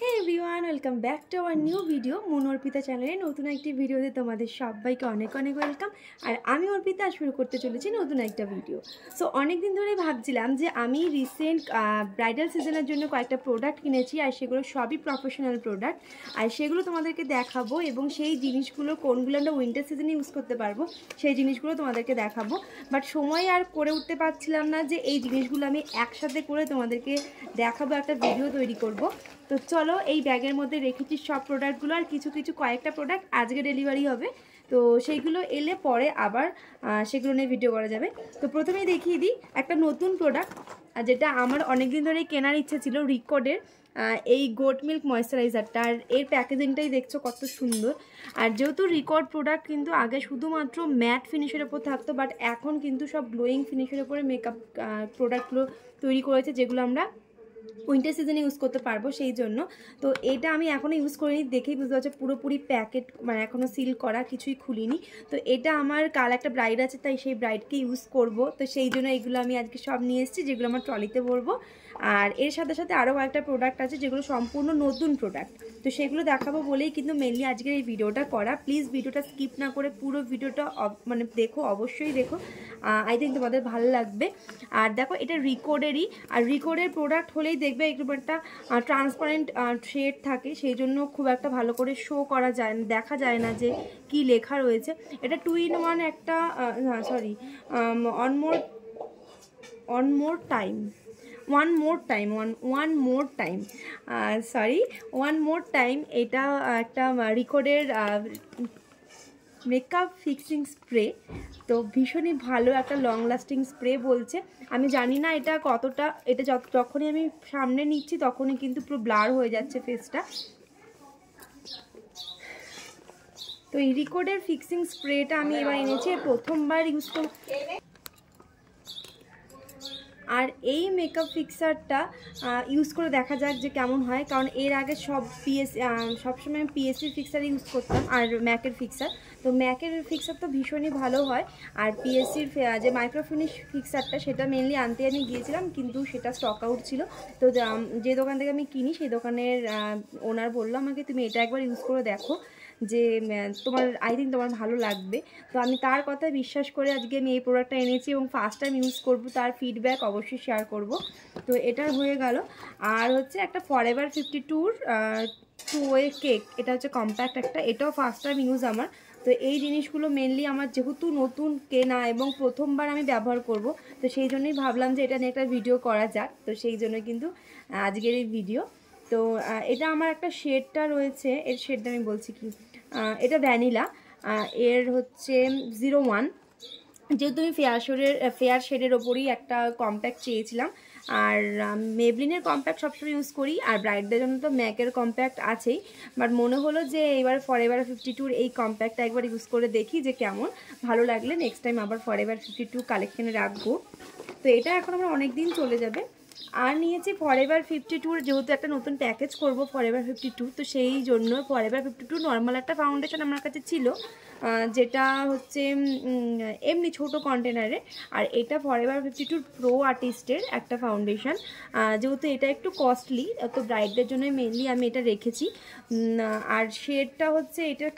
Hey everyone, welcome back to our new video. Moon Arpita চ্যানেলে নতুন একটি ভিডিওতে তোমাদের সবাইকে অনেক অনেক ওয়েলকাম। আর আমি অর্পিতা শুরু করতে চলেছি নতুন একটা ভিডিও। সো অনেক দিন ধরে ভাবছিলাম যে আমি রিসেন্ট ব্রাইডাল সিজনের জন্য কয়েকটা প্রোডাক্ট কিনেছি, আর সেগুলো সবই প্রফেশনাল প্রোডাক্ট, আর সেগুলো তোমাদেরকে দেখাবো এবং সেই জিনিসগুলো কোনগুলো আমরা উইন্টার সিজনে ইউজ করতে পারবো সেই জিনিসগুলো তোমাদেরকে দেখাবো। বাট সময় আর করে উঠতে পারছিলাম না যে এই জিনিসগুলো আমি একসাথে করে তোমাদেরকে দেখাবো, একটা ভিডিও তৈরি করব। তো চলো, এই ব্যাগের মধ্যে রেখেছি সব প্রোডাক্টগুলো, আর কিছু কয়েকটা প্রোডাক্ট আজকে ডেলিভারি হবে, তো সেইগুলো এলে পরে আবার সেগুলো নিয়ে ভিডিও করা যাবে। তো প্রথমেই দেখিয়ে দিই একটা নতুন প্রোডাক্ট, যেটা আমার অনেক দিন ধরেই কেনার ইচ্ছে ছিল, রিকর্ডের এই গোট মিল্ক ময়েশ্চারাইজারটা। আর এর প্যাকেজিংটাই দেখছো কত সুন্দর। আর যেহেতু রিকর্ড প্রোডাক্ট কিন্তু আগে শুধুমাত্র ম্যাট ফিনিশের ওপর থাকতো, বাট এখন কিন্তু সব গ্লোয়িং ফিনিশের ওপরে মেকআপ প্রোডাক্টগুলো তৈরি করেছে, যেগুলো আমরা উইন্টার সিজনে ইউজ করতে পারবো সেই জন্য। তো এটা আমি এখনও ইউজ করিনি, দেখেই বুঝতে পারছি পুরোপুরি প্যাকেট মানে এখনও সিল করা, কিছুই খুলিনি। তো এটা আমার কাল একটা ব্রাইড আছে, তাই সেই ব্রাইডকে ইউজ করব, তো সেই জন্য এগুলো আমি আজকে সব নিয়ে এসেছি, যেগুলো আমার ট্রলিতে ভরবো। আর এর সাথে সাথে আরও কয়েকটা প্রোডাক্ট আছে যেগুলো সম্পূর্ণ নতুন প্রোডাক্ট, তো সেগুলো দেখাবো বলেই কিন্তু মেনলি আজকের এই ভিডিওটা করা। প্লিজ ভিডিওটা স্কিপ না করে পুরো ভিডিওটা মানে দেখো, অবশ্যই দেখো, আই থিঙ্ক তোমাদের ভালো লাগবে। আর দেখো, এটা রিকর্ডেরই, আর রিকর্ডের প্রোডাক্ট হলেই দেখবে একটু একটা ট্রান্সপারেন্ট শেড থাকে, সেই জন্য খুব একটা ভালো করে শো করা যায় না, দেখা যায় না যে কি লেখা রয়েছে। এটা 2-in-1 একটা one more time এটা একটা রিকর্ডের মেকআপ ফিক্সিং স্প্রে। তো ভীষণই ভালো একটা লং লাস্টিং স্প্রে বলছে। আমি জানি না এটা কতটা, এটা যখনই আমি সামনে নিচ্ছি তখনই কিন্তু পুরো ব্লার হয়ে যাচ্ছে ফেসটা। তো এই রিকর্ডের ফিক্সিং স্প্রেটা আমি এবার এনেছি, প্রথমবার ইউজ করব। আর এই মেকআপ ফিক্সারটা ইউজ করে দেখা যাক যে কেমন হয়, কারণ এর আগে সবসময় আমি পিএসসির ফিক্সার ইউজ করতাম আর ম্যাকের ফিক্সার। তো ম্যাকের ফিক্সার তো ভীষণই ভালো হয়, আর পিএসসির যে মাইক্রোফিনিশ ফিক্সারটা সেটা মেনলি আনতে আমি গিয়েছিলাম, কিন্তু সেটা স্টক আউট ছিল। তো যে দোকান থেকে আমি কিনি সেই দোকানের ওনার বললো আমাকে, তুমি এটা একবার ইউজ করে দেখো, যে আই থিঙ্ক তোমার ভালো লাগবে। তো আমি তার কথায় বিশ্বাস করে আজকে আমি এই প্রোডাক্টটা এনেছি এবং ফার্স্ট টাইম ইউজ করবো, তার ফিডব্যাক অবশ্যই শেয়ার করব। তো এটা হয়ে গেল। আর হচ্ছে একটা ফরএভার 52 2-ওয়ে কেক, এটা হচ্ছে কম্প্যাক্ট একটা, এটাও ফার্স্ট টাইম ইউজ আমার। তো এই জিনিসগুলো মেনলি আমার যেহেতু নতুন কেনা এবং প্রথমবার আমি ব্যবহার করব, তো সেই জন্যই ভাবলাম যে এটা নিয়ে একটা ভিডিও করা যাক, তো সেই জন্য কিন্তু আজকের এই ভিডিও। তো এটা আমার একটা শেডটা রয়েছে, এর শেডটা আমি বলছি কি, এটা ভ্যানিলা, এর হচ্ছে 01। যেহেতু আমি ফেয়ার শেডের ওপরই একটা কম্প্যাক্ট চেয়েছিলাম, আর মেবলিনের কম্প্যাক্ট সবসময় ইউজ করি, আর ব্রাইডদের জন্য তো ম্যাকের কম্প্যাক্ট আছেই, বাট মনে হলো যে এবার ফরএভার 52 এই কম্প্যাক্টটা একবার ইউজ করে দেখি যে কেমন, ভালো লাগলে নেক্সট টাইম আবার ফরএভার 52 কালেকশানে রাখবো। তো এটা এখন আমার অনেক দিন চলে যাবে। আর নিয়েছি ফরএভার 52, যেহেতু একটা নতুন প্যাকেজ করব ফরএভার 52, তো সেই জন্য ফরএভার 52 নর্মাল একটা ফাউন্ডেশন আমার কাছে ছিল, যেটা হচ্ছে এমনি ছোট কন্টেনারে। আর এটা ফরএভার 52 প্রো আর্টিস্টের একটা ফাউন্ডেশন, যেহেতু এটা একটু কস্টলি, তো ব্রাইডদের জন্য মেনলি আমি এটা রেখেছি। আর শেডটা হচ্ছে এটার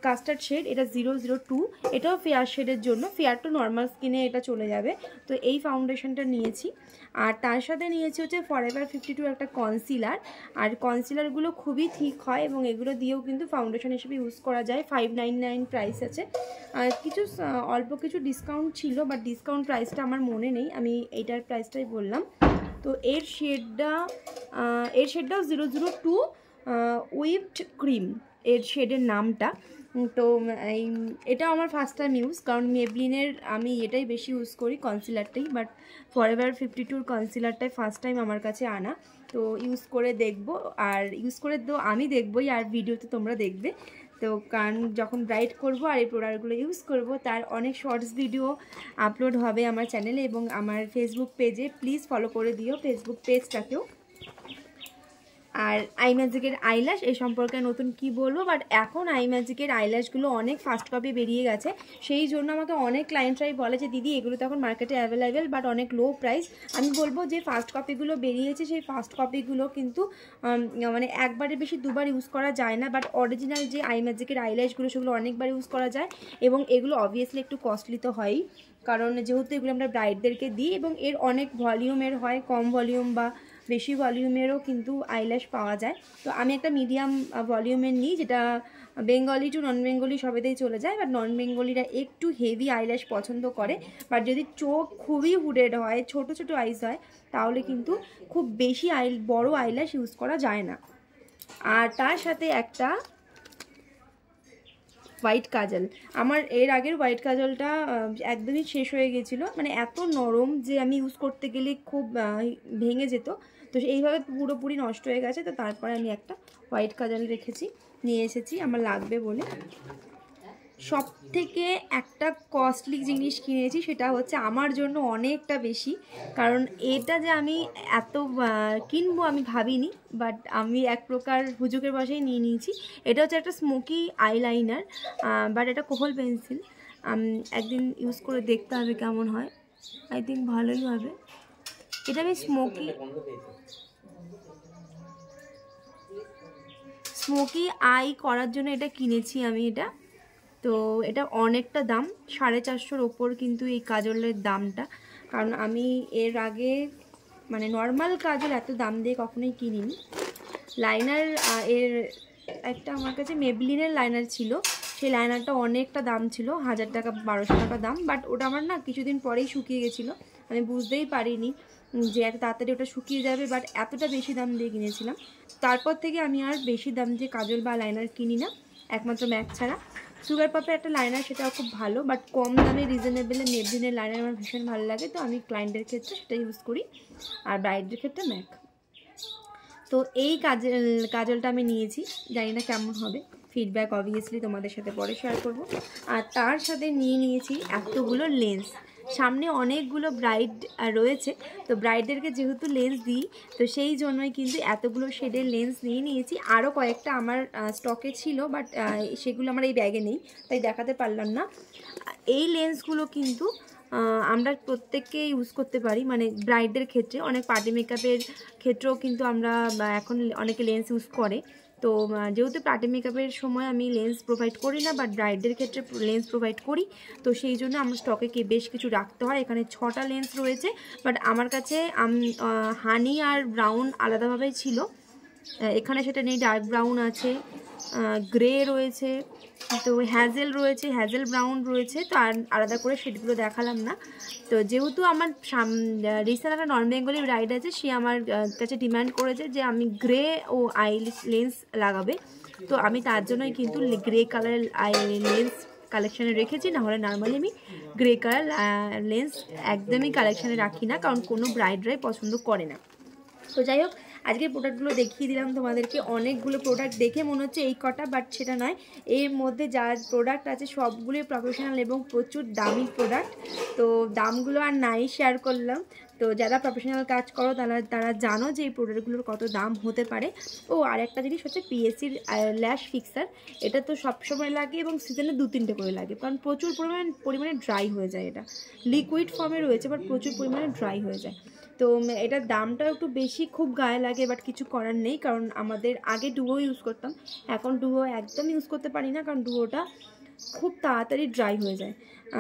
কাস্টার্ড শেড, এটা 002, এটাও ফেয়ার শেডের জন্য, ফেয়ার টু নর্মাল স্কিনে এটা চলে যাবে। তো এই ফাউন্ডেশনটা নিয়েছি, আর তার সাথে নিয়েছি হচ্ছে ফরএভার 52 একটা কনসিলার। আর কনসিলারগুলো খুবই ঠিক হয় এবং এগুলো দিয়েও কিন্তু ফাউন্ডেশন হিসেবে ইউজ করা যায়। 599 প্রাইস আছে, আর অল্প কিছু ডিসকাউন্ট ছিল, বাট ডিসকাউন্ট প্রাইসটা আমার মনে নেই, আমি এইটার প্রাইসটাই বললাম। তো এর শেডটাও 002 হুইপড ক্রিম এর শেডের নামটা। তো এটা আমার ফার্স্ট টাইম ইউজ, কারণ মেবলিনের আমি এটাই বেশি ইউজ করি, কনসিলারটাই, বাট ফরএভার 52 কনসিলারটাই ফার্স্ট টাইম আমার কাছে আনা। তো ইউজ করে দেখবো, আর ইউজ করে তো আমি দেখবই, আর ভিডিওতে তোমরা দেখবে। তো কারণ যখন ব্রাইড করব আর এই প্রোডাক্টগুলো ইউজ করব, তার অনেক শর্টস ভিডিও আপলোড হবে আমার চ্যানেলে এবং আমার ফেসবুক পেজে, প্লিজ ফলো করে দিও ফেসবুক পেজটাকেও। আর আই ম্যাজিকের আইল্যাশ এই সম্পর্কে নতুন কি বলবো, বাট এখন আই ম্যাজিকের আইল্যাশগুলো অনেক ফাস্ট কপি বেরিয়ে গেছে, সেই জন্য আমাকে অনেক ক্লায়েন্টরাই বলে যে দিদি এগুলো তো এখন মার্কেটে অ্যাভেলেবেল বাট অনেক লো প্রাইস। আমি বলবো যে ফার্স্ট কপিগুলো বেরিয়েছে সেই ফার্স্ট কপিগুলো কিন্তু মানে একবারের বেশি দুবার ইউজ করা যায় না, বাট অরিজিনাল যে আই ম্যাজিকের আইল্যাশগুলো সেগুলো অনেকবার ইউজ করা যায় এবং এগুলো অবভিয়াসলি একটু কস্টলি তো হয়ই, কারণ যেহেতু এগুলো আমরা ব্রাইডদেরকে দিই এবং এর অনেক ভলিউমের হয়, কম ভলিউম বা বেশি ভলিউমেরও কিন্তু আইল্যাশ পাওয়া যায়। তো আমি একটা মিডিয়াম ভলিউমের নিই, যেটা বেঙ্গলি টু নন বেঙ্গলি সবেতেই চলে যায়, বাট নন বেঙ্গলিরা একটু হেভি আইল্যাশ পছন্দ করে, বাট যদি চোখ খুবই হুডেড হয়, ছোট ছোট আইস হয়, তাহলে কিন্তু খুব বেশি বড় আইল্যাশ ইউজ করা যায় না। আর তার সাথে একটা হোয়াইট কাজল, আমার এর আগের হোয়াইট কাজলটা একদমই শেষ হয়ে গেছিলো, মানে এত নরম যে আমি ইউজ করতে গেলে খুব ভেঙে যেত, তো এইভাবে পুরোপুরি নষ্ট হয়ে গেছে। তো তারপরে আমি একটা হোয়াইট কাজল নিয়ে এসেছি আমার লাগবে বলে। সব থেকে একটা কস্টলি জিনিস কিনেছি, সেটা হচ্ছে আমার জন্য অনেকটা বেশি, কারণ এটা যে আমি এত কিনবো আমি ভাবিনি, বাট আমি এক প্রকার হুজুকের বসেই নিয়ে নিয়েছি। এটা হচ্ছে একটা স্মোকি আইলাইনার, বাট এটা কোহল পেন্সিল। একদিন ইউজ করে দেখতে হবে কেমন হয়, আই থিঙ্ক ভালোই হবে। এটা আমি স্মোকি আই করার জন্য এটা কিনেছি আমি। তো এটা অনেকটা দাম, 450-র ওপর কিন্তু এই কাজলের দামটা, কারণ আমি এর আগে মানে নর্মাল কাজল এত দাম দিয়ে কখনোই কিনিনি। লাইনার এর একটা আমার কাছে মেবলিনের লাইনার ছিল, সেই লাইনারটা অনেকটা দাম ছিল, 1000 টাকা 1200 টাকা দাম, বাট ওটা আমার না কিছুদিন পরেই শুকিয়ে গেছিলো, আমি বুঝতেই পারিনি যে এত তাড়াতাড়ি ওটা শুকিয়ে যাবে, বাট এতটা বেশি দাম দিয়ে কিনেছিলাম। তারপর থেকে আমি আর বেশি দাম দিয়ে কাজল বা লাইনার কিনি না, একমাত্র ম্যাক ছাড়া। সুগার পাপের একটা লাইনার, সেটাও খুব ভালো, বাট কম দামে রিজনেবলে মেবলিনের লাইনার আমার ভীষণ ভালো লাগে, তো আমি ক্লায়েন্টের ক্ষেত্রে সেটা ইউজ করি, আর ব্রাইডের ক্ষেত্রে ম্যাক। তো এই কাজলটা আমি নিয়েছি, জানি না কেমন হবে, ফিডব্যাক অবভিয়াসলি তোমাদের সাথে পরে শেয়ার করব। আর তার সাথে নিয়েছি এতগুলো লেন্স, সামনে অনেকগুলো ব্রাইড রয়েছে, তো ব্রাইডদেরকে যেহেতু লেন্স দিই, তো সেই জন্যই কিন্তু এতগুলো শেডের লেন্স নিয়েছি। আরও কয়েকটা আমার স্টকে ছিল, বাট সেগুলো আমার এই ব্যাগে নেই, তাই দেখাতে পারলাম না। এই লেন্সগুলো কিন্তু আমরা প্রত্যেককে ইউজ করতে পারি, মানে ব্রাইডদের ক্ষেত্রে, অনেক পার্টি মেকআপের ক্ষেত্রেও কিন্তু আমরা এখন অনেকে লেন্স ইউজ করে। তো যেহেতু পার্টি মেকআপের সময় আমি লেন্স প্রোভাইড করি না, বাট ব্রাইডদের ক্ষেত্রে লেন্স প্রোভাইড করি, তো সেই জন্য আমার স্টকে বেশ কিছু রাখতে হয়। এখানে 6টা লেন্স রয়েছে, বাট আমার কাছে হানি আর ব্রাউন আলাদাভাবেই ছিল, এখানে সেটা নেই। ডার্ক ব্রাউন আছে, গ্রে রয়েছে, তো হ্যাজেল রয়েছে, হ্যাজেল ব্রাউন রয়েছে, তো আর আলাদা করে শেডগুলো দেখালাম না। তো যেহেতু আমার রিসেন্ট একটা নন বেঙ্গলি ব্রাইড আছে, সে আমার কাছে ডিমান্ড করেছে যে আমি গ্রে ও আই লেন্স লাগাবে, তো আমি তার জন্যই কিন্তু গ্রে কালারের আই লেন্স কালেকশানে রেখেছি, নাহলে নর্মালি আমি গ্রে কালার লেন্স একদমই কালেকশানে রাখি না, কারণ কোনো ব্রাইডরাই পছন্দ করে না। তো যাই হোক, আজকে প্রোডাক্টগুলো দেখিয়ে দিলাম তোমাদেরকে। অনেকগুলো প্রোডাক্ট দেখে মনে হচ্ছে এই কটা, বাট সেটা নয়, এর মধ্যে যা প্রোডাক্ট আছে সবগুলোই প্রফেশনাল এবং প্রচুর দামি প্রোডাক্ট, তো দামগুলো আর নাই শেয়ার করলাম। তো যারা প্রফেশনাল কাজ করো তারা জানো যে এই প্রোডাক্টগুলোর কত দাম হতে পারে। ও আর একটা জিনিস হচ্ছে পিএসসির ল্যাশ ফিক্সার, এটা তো সবসময় লাগে এবং সিজনে 2-3টে করে লাগে, কারণ প্রচুর পরিমাণে ড্রাই হয়ে যায়, এটা লিকুইড ফর্মে রয়েছে বাট প্রচুর পরিমাণে ড্রাই হয়ে যায়। তো এটার দামটাও একটু বেশি, খুব গায়ে লাগে, বাট কিছু করার নেই, কারণ আমাদের আগে ডুয়ো ইউজ করতাম, এখন ডুয়ো একদম ইউজ করতে পারি না, কারণ ডুয়োটা খুব তাড়াতাড়ি ড্রাই হয়ে যায়।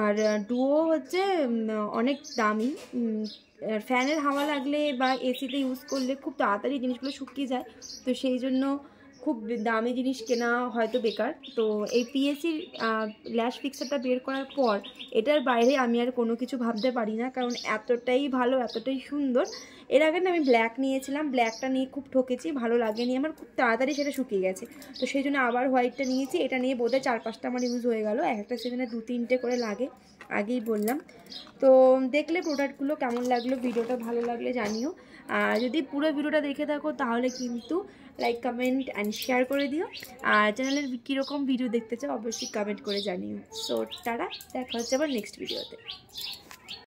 আর ডুয়ো হচ্ছে অনেক দামি, ফ্যানের হাওয়া লাগলে বা এসিতে ইউজ করলে খুব তাড়াতাড়ি জিনিসগুলো শুকিয়ে যায়, তো সেই জন্য খুব দামি জিনিস কেনা হয়তো বেকার। তো এই পিএসসির ল্যাশ ফিক্সারটা বের করার পর এটার বাইরে আমি আর কোনো কিছু ভাবতে পারি না, কারণ এতটাই ভালো, এতটাই সুন্দর। এর আগে না আমি ব্ল্যাক নিয়েছিলাম, ব্ল্যাকটা নিয়ে খুব ঠকেছি, ভালো লাগেনি আমার, খুব তাড়াতাড়ি সেটা শুকিয়ে গেছে, তো সেই জন্য আবার হোয়াইটটা নিয়েছি। এটা নিয়ে বোধহয় 4-5টা আমার ইউজ হয়ে গেল, একটা সিজনে 2-3টে করে লাগে, আগেই বললাম। তো দেখলে প্রোডাক্টগুলো কেমন লাগলো, ভিডিওটা ভালো লাগলে জানিও, আর যদি পুরো ভিডিওটা দেখে থাকো তাহলে কিন্তু লাইক, কমেন্ট অ্যান্ড শেয়ার করে দিও, আর চ্যানেলের কীরকম ভিডিও দেখতে চাও অবশ্যই কমেন্ট করে জানিও। সো টাটা, দেখা হচ্ছে আবার নেক্সট ভিডিওতে।